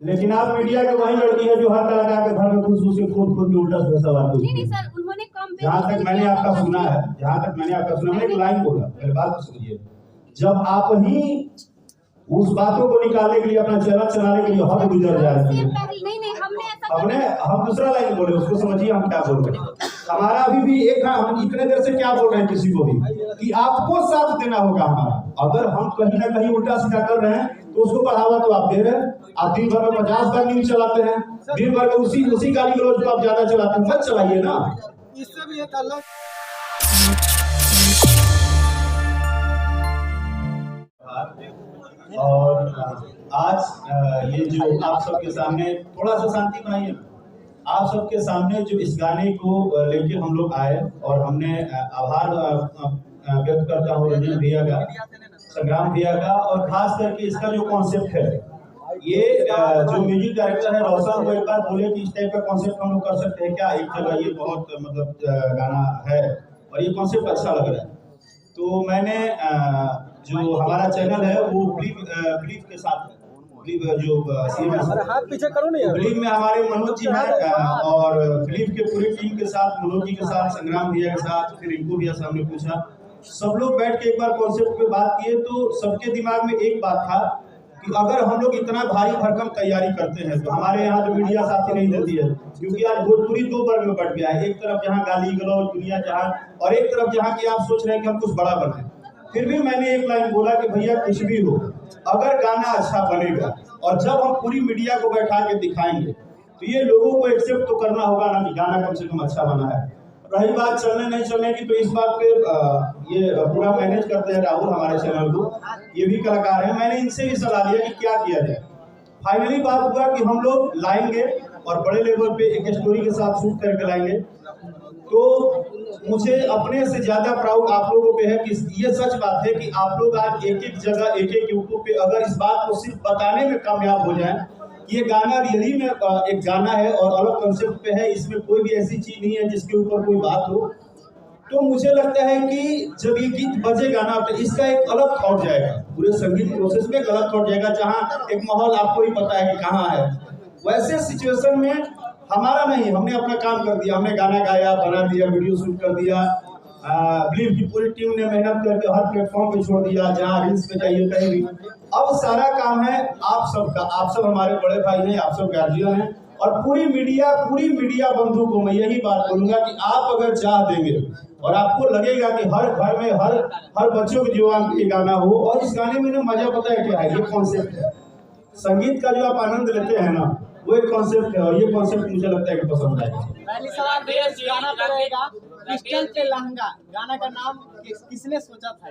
लेकिन आप मीडिया के वही लड़की है जो हर कलाकार के घर में खुद के उल्टा सीधा सवाल पूछती है। नहीं सर, उन्होंने कम जहाँ तक मैंने आपका सुना है, मैंने एक लाइन बोला, मेरी बात तो सुनिए। जब आप ही उस बातों को निकालने के लिए, अपना चैनल चलाने के लिए हद गुजर जा रही है, नहीं हमने हम दूसरा लाइन बोले, उसको समझिए हम क्या बोल रहे हैं। हमारा अभी भी एक, हम इतने देर से क्या बोल रहे हैं किसी को भी कि आपको साथ देना होगा हमारा। अगर हम कहीं ना कहीं उल्टा सीधा कर रहे हैं तो उसको बढ़ावा तो आप दे रहे हैं। आप दिन भर में 50 बार न्यूज चलाते हैं, दिन भर में उसी गाली गलौज को आप ज्यादा चलाते हैं, मत चलाइए ना। इससे भी एक अलग और आज ये जो आप सबके सामने, थोड़ा सा शांति बनाइए, आप सबके सामने जो इस गाने को लेके हम लोग आए और हमने आभार व्यक्त करता हूँ रंजन भैया का, संग्राम भैया का, और खास करके इसका जो कॉन्सेप्ट है, ये जो म्यूजिक डायरेक्टर है रोशन, वो एक बार बोले कि इस टाइप का कॉन्सेप्ट हम लोग कर सकते हैं क्या एक जगह, ये बहुत मतलब गाना है और ये कॉन्सेप्ट अच्छा लग रहा है। तो मैंने जो हमारा चैनल है वो बिलीव के साथ, जो पीछे करो ना, बिलीव में हमारे मनोज जी हैं और बिलीव के पूरी टीम के साथ, मनोज जी के साथ, संग्राम भैया के साथ, फिर इनको भैया से हमने पूछा, सब लोग बैठ के एक बार कॉन्सेप्ट पे बात किए तो सबके दिमाग में एक बात था कि अगर हम लोग इतना भारी भरकम तैयारी करते हैं तो हमारे यहाँ तो मीडिया साथी नहीं देती है, क्योंकि आज भोजपुरी दो वर्ग में बढ़ गया है। एक तरफ जहाँ गाली गलौज दुनिया जहाँ, और एक तरफ जहाँ की आप सोच रहे हैं कि हम कुछ बड़ा बनाए। फिर भी मैंने एक लाइन बोला कि भैया कुछ भी हो, अगर गाना अच्छा बनेगा और जब हम पूरी मीडिया को बैठा के दिखाएंगे तो ये लोगों को एक्सेप्ट तो करना होगा ना कि गाना कम से कम अच्छा बना है। रही बात चलने नहीं चलने की, तो इस बात पे ये पूरा मैनेज करते हैं राहुल हमारे चैनल को, ये भी कलाकार हैं। मैंने इनसे भी सलाह लिया कि क्या किया जाए। फाइनली बात हुआ कि हम लोग लाएंगे और बड़े लेवल पे एक स्टोरी के साथ शूट करके लाएंगे। तो मुझे अपने से ज्यादा प्राउड आप लोगों पे है कि ये सच बात है कि आप लोग आज एक जगह एक यूट्यूब पे अगर इस बात को सिर्फ बताने में कामयाब हो जाए, ये गाना रियली में एक गाना है और अलग कंसेप्ट पे है, इसमें कोई भी ऐसी चीज नहीं है जिसके ऊपर कोई बात हो, तो मुझे लगता है कि जब ये गीत बजेगा ना तो इसका एक अलग थॉट जाएगा, पूरे संगीत प्रोसेस में एक अलग थॉट जाएगा, जहाँ एक माहौल आपको ही पता है कि कहाँ है। वैसे सिचुएशन में हमारा नहीं, हमने अपना काम कर दिया, हमने गाना गाया, बना दिया, वीडियो शूट कर दिया, बिलीव की पूरी टीम ने मेहनत करके हर प्लेटफॉर्म पे छोड़ दिया, जहाँ रील्स पे जाइए कहीं भी। अब सारा काम है आप सबका, आप सब हमारे बड़े भाई हैं, आप सब गार्जियन हैं, और पूरी मीडिया बंधु को मैं यही बात बोलूंगा कि आप अगर चाह देंगे और आपको लगेगा कि हर घर में हर बच्चों के जीवन ये गाना हो, और इस गाने में ना मजा पता है क्या है, ये कॉन्सेप्ट है संगीत का जो आप आनंद लेते हैं ना, वो एक कॉन्सेप्ट है, और ये कॉन्सेप्ट मुझे लगता है कि पसंद आएगा। पहली सवाल गाना तो रहेगा पिस्टल पे लहंगा, गाना का नाम किसने सोचा था?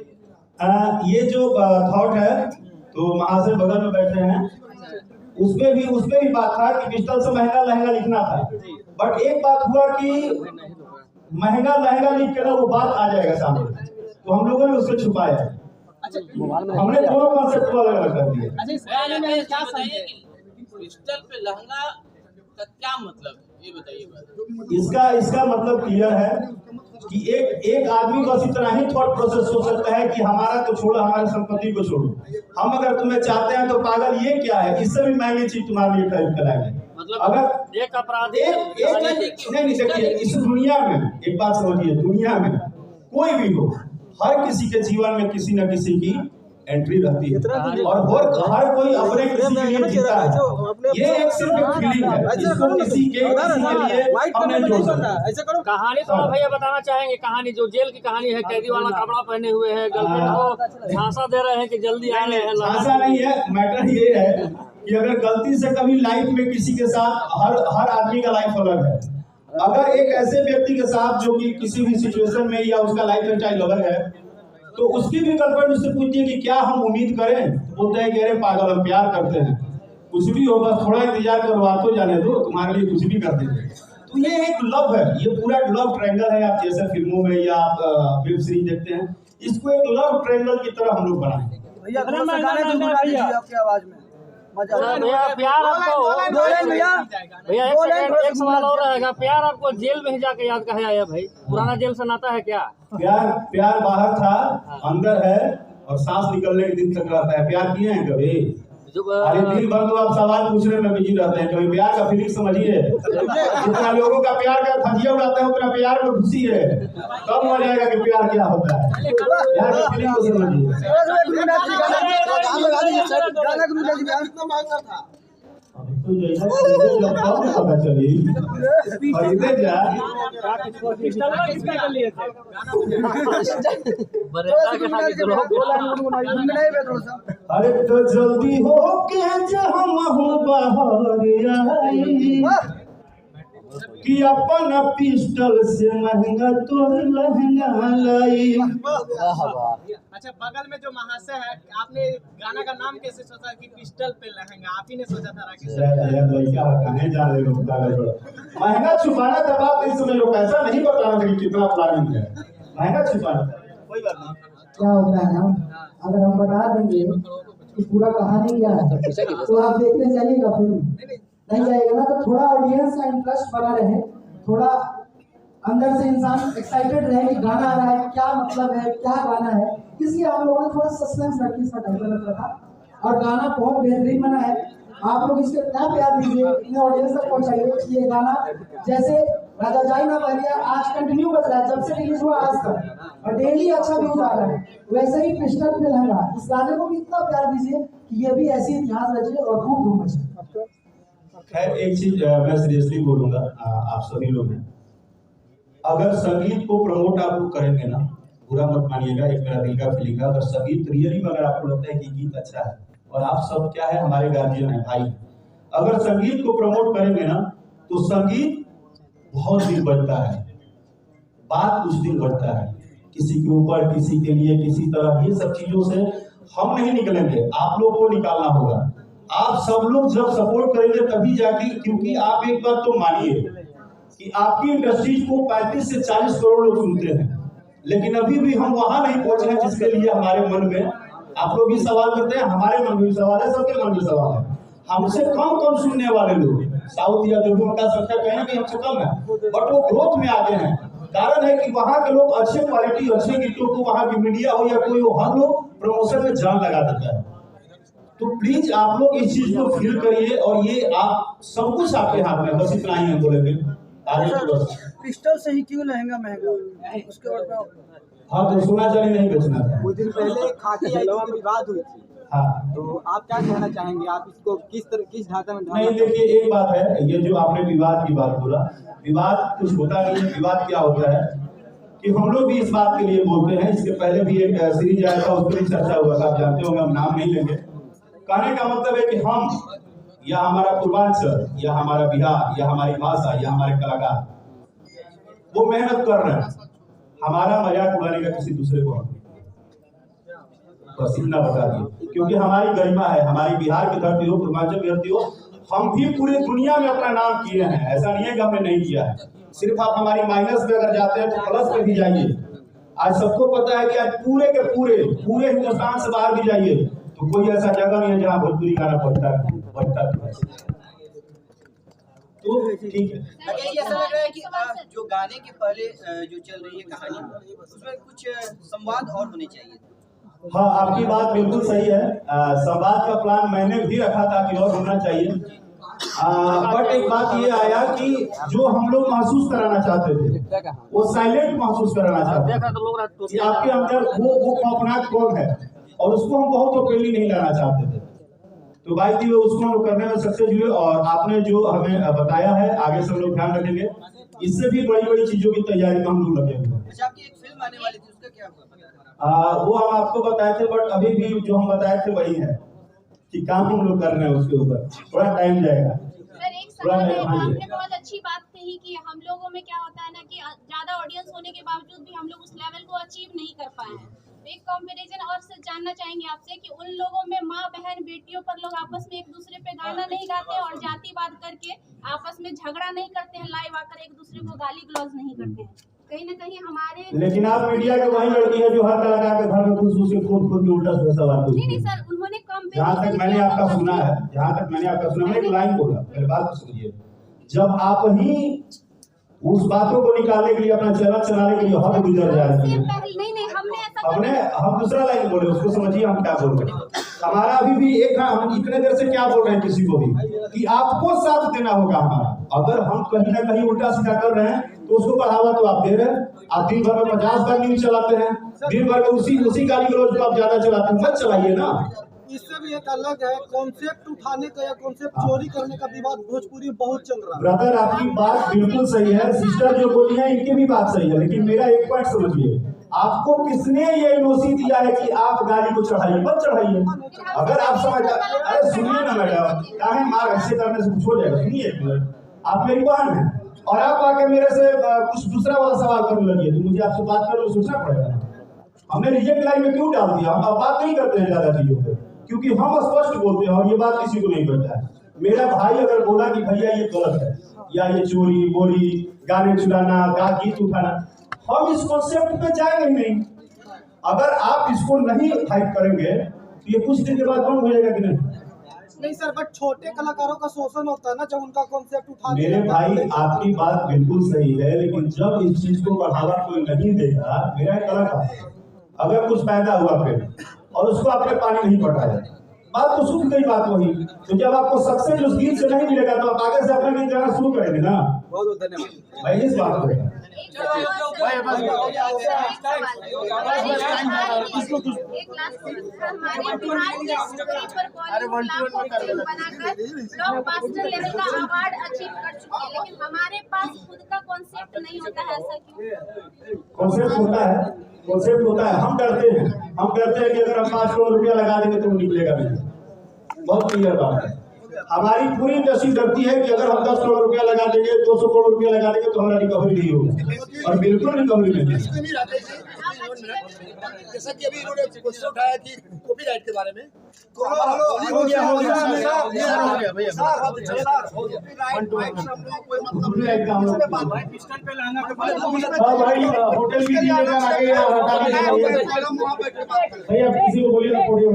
ये जो थॉट है, तो महाशय बगल में बैठे हैं, उसमें भी बात था कि पिस्टल से महंगा लहंगा लिखना था, बट एक बात हुआ कि महंगा लहंगा लिख के ना वो बात आ जाएगा सामने, तो हम लोगों ने उसको छुपाया। अच्छा, हमने दोनों कॉन्सेप्ट को अलग अलग कर दिया। अच्छा, इस गाने में क्या समझे? पिस्टल पे लहंगा का क्या मतलब है, ये बताइए। इसका मतलब क्लियर है कि एक आदमी बस इतना ही थॉट प्रोसेस सोच सकता है कि हमारा तो छोड़ो, हमारी संपत्ति को छोड़ो, हम अगर तुम्हें चाहते हैं तो पागल ये क्या है, इससे भी महंगी चीज तुम्हारे लिए खरीद कर लाएंगे। मतलब अगर एक अपराधी नहीं देखिए, इस दुनिया में एक बात समझिए, दुनिया में कोई भी हो, हर किसी के जीवन में किसी न किसी की एंट्री रहती है, और हर कोई अपने किसी के लिए जीता है। ये एक सिर्फ एक फीलिंग है, इसको किसी के लिए हमने जोड़ सकते। कहानी तो भैया बताना चाहेंगे, कहानी जो जेल की कहानी है, कैदी वाला कपड़ा पहने हुए है, गर्लफ्रेंड को झांसा दे रहे हैं कि जल्दी आ रहे हैं। झांसा नहीं है, मैटर ये है कि अगर गलती से कभी लाइफ में किसी के साथ, हर आदमी का लाइफ अलग है, अगर एक ऐसे व्यक्ति के साथ जो कि किसी भी सिचुएशन में या उसका लाइफ स्टाइल अलग है, तो उसकी भी गर्लफ्रेंड उससे पूछती है कि क्या हम उम्मीद करें, तो बोलते हैं कि अरे पागल, हम प्यार करते हैं, कुछ भी हो बस थोड़ा इंतजार करो, आ तो जाने दो, तुम्हारे लिए कुछ भी कर देंगे। तो ये एक लव है, ये पूरा लव ट्रायंगल है। आप जैसे फिल्मों में या आप वेब सीरीज देखते हैं, इसको एक लव ट्रायंगल की तरह हम लोग बनाएंगे। भैया आपकी आवाज में भैया प्यार आपको भैया एक सवाल और रहेगा, प्यार आपको जेल में ही जाके याद कहा आया भाई, पुराना जेल से नाता है क्या? प्यार बाहर था, अंदर है, और सांस निकलने के दिन तक रहता है। प्यार किए हैं कभी? अरे दिन भर तो आप सवाल पूछने में बिजी रहते हैं, कभी प्यार का फीलिंग समझिए। जितना लोगों का प्यार का फजिया उड़ाता है उतना प्यार में खुशी है, तब हो जाएगा कि प्यार क्या होता है। प्यार का फीलिंग को समझिए। तो जैसा पता चली खरीदे जा अरे तो जल्दी हो के हम बाहर आई कि अपना पिस्टल से महंगा तो लहंगा लाई। अच्छा, बगल में जो महाशय है, आपने गाना का नाम कैसे सोचा कि पिस्टल पे लहंगा? आप ही ने सोचा था राकेश महंगा छुपाना था बात, इस समय लोग ऐसा नहीं बताना कि कितना प्लानिंग है, महंगा छुपाना। कोई बात नहीं। क्या होता है ना, अगर हम बता देंगे कि पूरा कहानी क्या है तो आप देखने जाइएगा, फिल्म नहीं जाएगा ना, तो थोड़ा ऑडियंस का इंटरेस्ट बना रहे, थोड़ा अंदर से इंसान एक्साइटेड रहे कि गाना आ रहा है, क्या मतलब है, क्या गाना है, इसलिए हम लोगों ने थोड़ा सस्पेंस रखी, इसका टाइटल रखा था। और गाना बहुत बेहतरीन बना है, आप लोग इसके इतना प्यार दीजिए, इतने ऑडियंस तक पहुंचाइए कि ये गाना जैसे राजा जाई ना बनिया आज कंटिन्यू बज रहा है, जब से रिलीज हुआ आज तक, और डेली अच्छा व्यूज आ रहा है, वैसे ही पिस्टल पे लहंगा, इस गाने को भी इतना प्यार दीजिए कि ये भी ऐसी इतिहास रचे और खूब धूम मचे। खैर एक चीज मैं सीरियसली बोलूंगा, आप सभी लोग हैं, अगर संगीत को प्रमोट आप लोग करेंगे ना, बुरा मत मानिएगा, एक मेरा दिल का फीलिंग है, अगर संगीत रियली में अगर आपको लगता है कि गीत अच्छा है, और आप सब क्या है हमारे गार्जियन है भाई, अगर संगीत को प्रमोट करेंगे ना तो संगीत बहुत दिन बढ़ता है, बात कुछ दिन बढ़ता है, किसी के ऊपर, किसी के लिए, किसी तरह, ये सब चीजों से हम नहीं निकलेंगे, आप लोग को निकालना होगा। आप सब लोग जब सपोर्ट करेंगे तभी जाके, क्योंकि आप एक बात तो मानिए कि आपकी इंडस्ट्रीज को 35 से 40 करोड़ लोग सुनते हैं, लेकिन अभी भी हम वहां नहीं पहुंचे हैं जिसके लिए हमारे मन में, आप लोग भी सवाल करते हैं, हमारे मन में भी सवाल है, सबके मन में सवाल है, हमसे कम सुनने वाले लोग, साउथ या जो भी उनका संख्या कहीं ना कहीं हमसे कम है, बट वो ग्रोथ में आगे हैं। कारण है कि वहाँ के लोग अच्छे क्वालिटी, अच्छे गीतों को, वहाँ की मीडिया हो या कोई हो, हर लोग प्रमोशन में जान लगा देता है। तो प्लीज आप लोग इस चीज को फील करिए, और ये आप सब कुछ आपके हाथ में, बस इतना ही है बोलेंगे आगे तो बस। पिस्टल से ही क्यों लहंगा महंगा, उसके बाद हाँ तो सोना चांदी नहीं बेचना था। कुछ दिन पहले खाकी आई थी, विवाद हुई थी, हाँ तो आप क्या कहना चाहेंगे? आप इसको किस ढांचे में नहीं, देखिए एक बात है, ये जो आपने विवाद की बात बोला, विवाद कुछ होता नहीं है। विवाद क्या होता है कि हम लोग भी इस बात के लिए बोलते हैं, इसके पहले भी एक सीरीज आया था, उस पर भी चर्चा हुआ था, आप जानते होंगे, हम नाम नहीं लेंगे। कहने का मतलब है कि हम या हमारा पूर्वांचल या हमारा बिहार या हमारी भाषा या हमारे कलाकार वो मेहनत कर रहे हैं, हमारा मजाक उड़ाने का किसी दूसरे को बस इतना बता दिए, क्योंकि हमारी गरिमा है, हमारी बिहार की धरती हो, पूर्वांचल की धरती हो, हम भी पूरे दुनिया में अपना नाम किए हैं, ऐसा नहीं है कि हमने नहीं किया है। सिर्फ आप हमारी माइनस में अगर जाते हैं तो प्लस में भी जाइए। आज सबको पता है कि आज पूरे के पूरे हिंदुस्तान से बाहर भी जाइए तो कोई ऐसा जगह नहीं है जहाँ भोजपुरी गाना बढ़ता है। तो ठीक है, ऐसा लग रहा है कि जो गाने के पहले जो चल रही है कहानी, उसमें कुछ संवाद और होने चाहिए। हाँ आपकी बात बिल्कुल सही है, संवाद का प्लान मैंने भी रखा था कि और होना चाहिए, बट एक बात ये आया कि जो हम लोग महसूस कराना चाहते थे वो साइलेंट महसूस कराना चाहते थे कि आपके अंदर वो खौफनाक कौन है, और उसको हम बहुत ओपनली नहीं लाना चाहते थे। तो भाई जी उसको हम करने में सक्सेस हुए, और आपने जो हमें बताया है आगे से हम लोग ध्यान रखेंगे, इससे भी बड़ी चीजों की तैयारी में हम लोग लगे हुए हैं। अच्छा, आपकी एक फिल्म आने वाली थी, उसका क्या हुआ? वो हम आपको बताए थे, बट अभी भी जो हम बताए थे वही है कि काम हम लोग कर रहे हैं, उसके ऊपर थोड़ा टाइम जाएगा। सर एक सवाल है, आपने बहुत अच्छी बात कही कि हम लोगों में क्या होता है ना कि ज्यादा ऑडियंस होने के बावजूद भी हम लोग उस लेवल को अचीव नहीं कर पाए हैं। तो एक कंपैरिजन और से जानना चाहेंगे आपसे कि उन लोगों में माँ बहन बेटियों पर लोग आपस में एक दूसरे पे गाना नहीं गाते और जातिवाद करके आपस में झगड़ा नहीं करते हैं, लाइव आकर एक दूसरे को गाली गलौज नहीं करते हैं, कहीं ना कहीं हमारे। लेकिन आप मीडिया के वही लड़की है जो हर कलाकार के घर में खुद के उल्टा सवाल पूछती है। नहीं सर, उन्होंने जहाँ तक मैंने आपका सुना है, एक लाइन बोला, मेरी बात सुनिए, जब आप ही उस बातों को निकालने के लिए, अपना चैनल चलाने के लिए हद गुजर जा रही है, नहीं हमने ऐसा हम दूसरा लाइन बोले, उसको समझिए हम क्या बोल रहे हैं। हमारा अभी भी एक, हम इतने देर से क्या बोल रहे हैं किसी को भी कि आपको साथ देना होगा हमारा। अगर हम कहीं ना कहीं उल्टा सीधा कर रहे हैं तो उसको बढ़ावा तो आप दे रहे हैं। आप दिन भर में 50 बार न्यूज चलाते हैं, दिन भर में उसी गाली गलौज को आप ज्यादा चलाते हैं, मत चलाइए ना। इससे भी एक अलग है कॉन्सेप्ट उठाने का या कॉन्सेप्ट चोरी करने का विवाद भोजपुरी में बहुत चल रहा है। ब्रदर आपकी बात बिल्कुल सही है, सिस्टर जो बोली है इनकी भी बात सही है, लेकिन मेरा एक पॉइंट समझिए, आपको किसने ये एनओसी दिया है कि आप गाड़ी को चढ़ाइए? मत चढ़ाइए। अगर आप समझ, अरे सुनिए ना मैडम, काहे मार ऐसे करने से कुछ हो जाएगा। सुनिए एक मिनट, आप मेरी बहन है और आप आके मेरे से कुछ दूसरा वाला सवाल करने लगिए तो मुझे आपसे बात करने में सोचना पड़ेगा। हमने रिजेक्ट लाइन में क्यों डाल दिया? हम बात नहीं करते हैं ज्यादा चीजों पे, क्योंकि हम स्पष्ट बोलते हैं और ये बात किसी को नहीं पता है। मेरा भाई अगर बोला कि भैया ये गलत है या ये चोरी बोरी, गाने चुराना, गीत उठाना, हम इस कॉन्सेप्ट पे जाएंगे ही नहीं। अगर आप इसको नहीं फाइट करेंगे तो ये कुछ दिन के बाद बंद हो जाएगा कि नहीं सर, बट छोटे कलाकारों का शोषण होता है ना जब उनका कॉन्सेप्ट उठा। मेरे भाई आपकी बात बिल्कुल सही है, लेकिन जब इस चीज को बढ़ावा कोई नहीं देगा, मेरा एक कलाकार अगर कुछ पैदा हुआ फिर और उसको आपने पानी नहीं पटाया, बात तो सुन गई बात वही। तो जब आपको सक्सेस उस गीत से नहीं मिलेगा तो आप आगे से अपना गीत गाना शुरू करेंगे ना। बहुत बहुत धन्यवाद भाई इस बात को एक लास्ट हमारे बिहार के स्टेज पर बनाकर ब्लॉकबस्टर लेवल का अवार्ड अचीव कर चुके हैं, लेकिन हमारे पास खुद का कॉन्सेप्ट नहीं होता है। ऐसा क्यों? कॉन्सेप्ट होता है, कॉन्सेप्ट होता है। हम डरते हैं कि अगर हम 5 करोड़ रुपया लगा देंगे तो निकलेगा नहीं। बहुत क्लियर बात है। हमारी पूरी इंडस्ट्री डरती है कि अगर हम 10 करोड़ रुपया लगा देंगे, 200 करोड़ रुपया लगा देंगे तो हमारा रिकवरी नहीं होगा, और बिल्कुल रिकवरी नहीं है। जैसा कि अभी इन्होंने क्वेश्चन उठाया कि कॉपीराइट के बारे में, तो हो गया भाई, होटल भी भैया किसी को बोलिए ना पोडियम